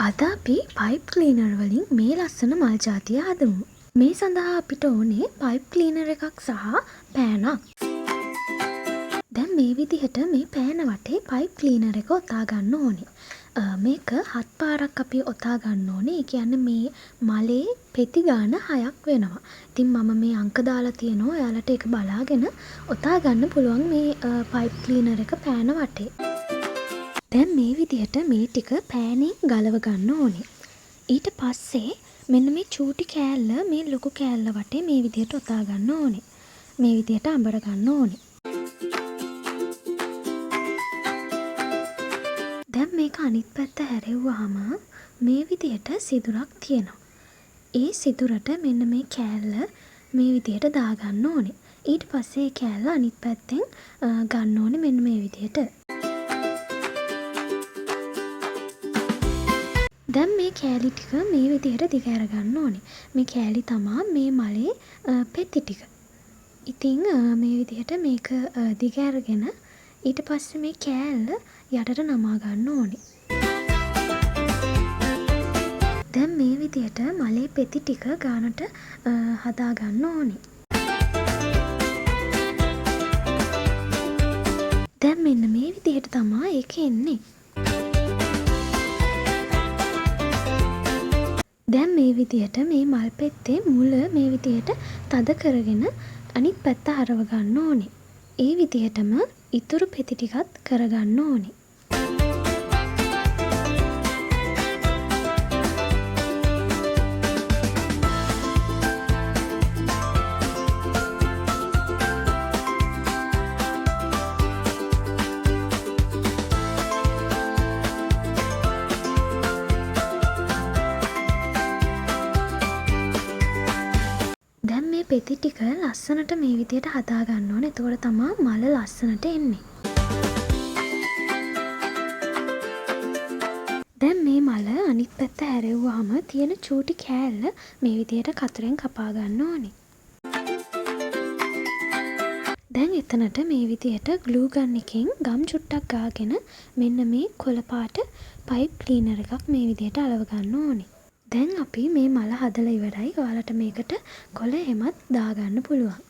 අද අපි pipe cleaner වලින් මේ ලස්සන මල් ජාතිය හදමු. මේ සඳහා අපිට ඕනේ පයිප් ක්ලීනර් එකක් සහ පෑනක්. දැන් මේ විදිහට මේ පෑන වටේ පයිප් ක්ලීනර් එක ඔතා ගන්න ඕනේ. මේක 7 පාරක් අපි ඔතා ගන්න ඕනේ. ඒ කියන්නේ මේ මලේ පෙති ගාන 6ක් වෙනවා. ඉතින් මම මේ අංක දාලා තියෙනවා. ඔයාලට ඒක බලාගෙන ඔතා ගන්න පුළුවන් මේ පයිප් ක්ලීනර් එක පෑන වටේ. දැන් මේ විදිහට මේ ටික පෑනෙන් ගලව ගන්න ඕනේ. ඊට පස්සේ මෙන්න මේ චූටි කෑල්ල මේ ලොකු කෑල්ල වටේ මේ විදිහට ඔතා ගන්න ඕනේ. මේ විදිහට අඹර ගන්න ඕනේ. දැන් මේක අනිත් පැත්ත හැරෙව්වහම මේ විදිහට සිදුරක් තියෙනවා. ඒ සිදුරට මෙන්න මේ කෑල්ල මේ විදිහට දා ගන්න ඕනේ. ඊට පස්සේ කෑල්ල අනිත් පැත්තෙන් ගන්න ඕනේ මෙන්න මේ විදිහට. දැන් මේ කෑලි ටික මේ විදිහට දිග අරගන්න ඕනේ. මේ කෑලි තමා මේ මලේ පෙති ටික. ඉතින් මේ විදිහට මේක දිග අරගෙන ඊට පස්සේ මේ කෑල්ල යටට නමා ගන්න ඕනේ. දැන් මේ විදිහට මලේ පෙති ටික ගානට හදා ගන්න ඕනේ. දැන් මෙන්න මේ විදිහට තමා ඒක එන්නේ. දැන් මේ විදිහට මේ මල් පෙත්තේ මුල මේ විදිහට තද කරගෙන අනිත් පැත්ත හරව ගන්න ඕනේ. ඒ විදිහටම ඉතුරු පෙති ටිකත් කරගන්න ඕනේ. දැන් මේ පෙති ටික ලස්සනට මේ විදිහට හදා ගන්න ඕනේ. එතකොට තමයි මල ලස්සනට එන්නේ. දැන් මේ මල අනිත් පැත්ත හැරෙව්වහම තියෙන චූටි කෑල්ල මේ විදිහට කතරෙන් කපා ගන්න ඕනේ. දැන් එතනට මේ විදිහට ග්ලූ ගන් එකෙන් ගම් චුට්ටක් ගාගෙන මෙන්න මේ කොළ පාට පයිප් ක්ලීනර් එකක් මේ විදිහට අලව ගන්න ඕනේ. දැන් අපි මේ මල හදලා ඉවරයි. ඔයාලට මේකට කොළ එහෙමත් දාගන්න පුළුවන්.